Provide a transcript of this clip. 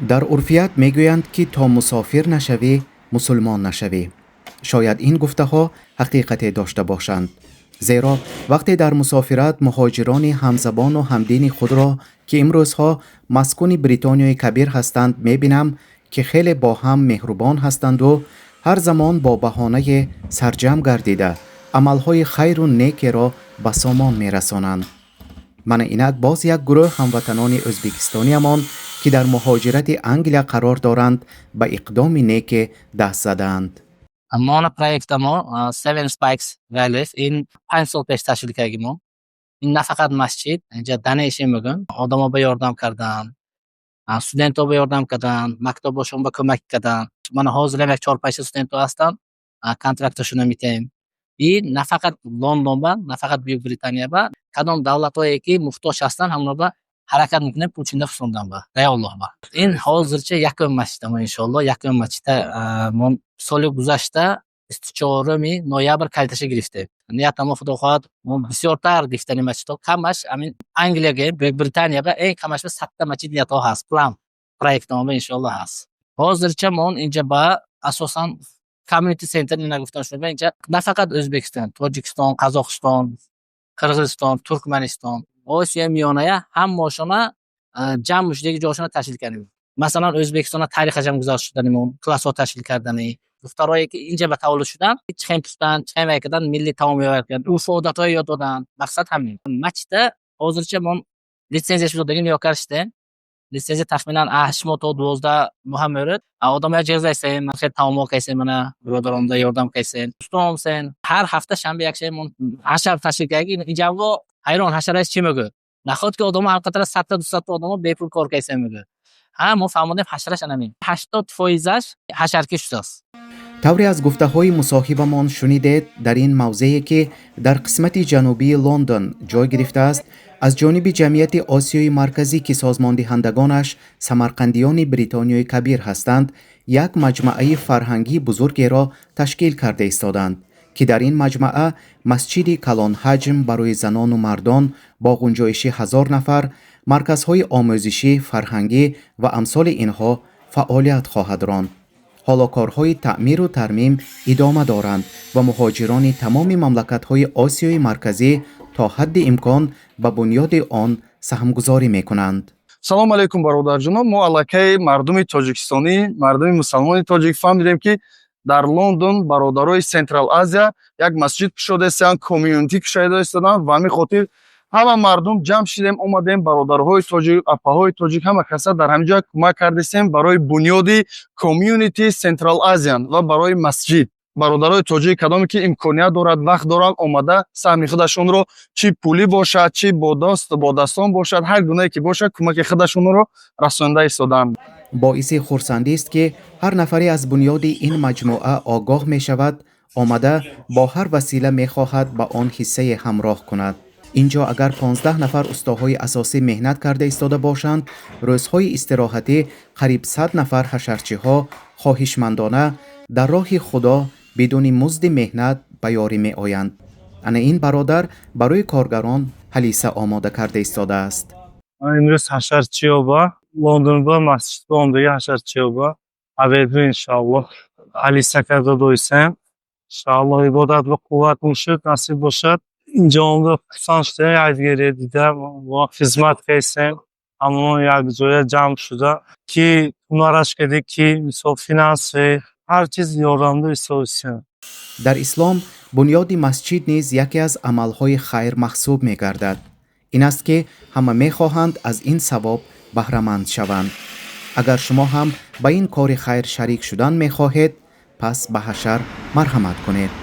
در عرفیت میگویند که تا مسافر نشوی مسلمان نشوی. شاید این گفته ها حقیقت داشته باشند، زیرا وقتی در مسافرت مهاجران همزبان و همدین خود را که امروزها مسکون بریتانیای کبیر هستند میبینم که خیلی با هم مهربان هستند و هر زمان با بهانه سرجم گردیده عملهای خیر و نیکی را به سامان میرسانند. من اینک باز یک گروه هموطنان ازبکستانی امان که در مهاجرت انگلیا قرار دارند به اقدام نیک دست زدند. ما پروژه ما 7 Spikes Relief این 5 سال پیش تشکیل کردیم. این نه فقط مسجد، اینجا دانش میگن، آدما به یاردم کردن، استودنتا به یاردم کردن، مکتبشون به کمک کردن. من حاضرم یک 4-5 استودنت هستن، کانترکتشون میتیم. این نه فقط لندن با، نه فقط بیوک بریتانیا با، کدام دولتایی که محتاج هستن همون با حرکت میکنیم پوچینده فسوندن با. الله با. این حاضرچه یکم مسجد ما انشالله یکم مسجد من سال گذشته 24 نوامبر کلیتش گرفته. نیت ما خدا خواهد من بسیار تر گرفتن مسجد کمش همین انگلیس بیوک بریتانیا با این کمش به 100 مسجد نیت ها هست. پلان پروژه ما انشالله هست. حاضرچه من اینجا با اساسا کامیونیتی سنتر اینا گفتن شده اینجا نه فقط ازبکستان، تاجیکستان، قزاقستان، قرغیزستان، ترکمنستان، آسیا میانه هم ماشونا جمع شده جاشون تشکیل کردیم. مثلا ازبکستان تاریخش هم گذاشته شدنمون کلاس ها تشکیل کردنی دخترایی که اینجا به تولد شدن چه پستان چه وکدان ملی تمامی کردن او فوداتای یاد دادن. مقصد همین مچته حاضرچه من لیسانسش رو دادیم یا کرشته لیسانس تخمینا 8 تا 12 مهمرد آدم اجازه است من خیلی تمام کیسه من برادرام دا یاردم کیسه دوستام سن هر هفته شنبه یک شب من حشر تشکیل کردیم. اینجا و حیران حشرش چی میگه نخواد که آدم البته 100 تا 200 تا آدم به پول کار کیسه میگه ما فهمیدیم حشرش همین 80% حشرکش است. طوری از گفته های مصاحبمان شنیدید در این موضعی که در قسمت جنوبی لندن جای گرفته است از جانب جمعیت آسیای مرکزی که سازمان دهندگانش سمرقندیان بریتانیای کبیر هستند یک مجموعه فرهنگی بزرگی را تشکیل کرده ایستادند که در این مجموعه مسجد کلان حجم برای زنان و مردان با گنجایش 1000 نفر، مرکزهای آموزشی فرهنگی و امثال اینها فعالیت خواهد راند. حالا کارهای تعمیر و ترمیم ادامه دارند و مهاجران تمام مملکت‌های آسیای مرکزی تا حد امکان به بنیاد آن سهمگذاری می‌کنند. سلام علیکم برادرجانان، ما علاقه مردم تاجیکستانی، مردم مسلمان تاجیک فهمیدیم که در لندن برادرای سنترال آسیا یک مسجد شده سن کامیونیتی شده استادن و همین خاطر همه مردم جمع شدیم اومدیم برادرهای تاجیک، اپاهای تاجیک همه کسا در همینجا کمک کردیم برای بنیاد کامیونیتی سنترال آسیان و برای مسجد. برادرای تاجیک کدامی که امکانیت دارد وقت دارند اومده سهم خودشون رو چی پولی باشد چی با دستان باشد هر گونه‌ای که باشد کمک خودشون رو رسانده ایستادند. باعث خرسندی است که هر نفری از بنیاد این مجموعه آگاه می شود آمده با هر وسیله می خواهد به آن حصه همراه کند. اینجا اگر 15 نفر استاهای اساسی مهنت کرده ایستاده باشند روزهای استراحتی قریب 100 نفر حشرچی ها خواهشمندانه در راه خدا بدون مزد مهنت به یاری می آیند. این برادر برای کارگران هلیسه آماده کرده ایستاده است. امروز حشرچی با لندن با مسجد با دیگه حشرچی با اوید انشالله هلیسه کرده دویسم انشالله عبادت و قوت میشد نصیب باشد. اینجا اونجا سانشته یادگیری دیدم و خدمت کردم اما یک جای جمع شده که اونارش کردی که مثل فینانس هر چیز یاردمده ایستادیم. در اسلام بنیاد مسجد نیز یکی از عملهای خیر محسوب می گردد. این است که همه می خواهند از این ثواب بهره مند شوند. اگر شما هم به این کار خیر شریک شدن می خواهید پس به حشر مرحمت کنید.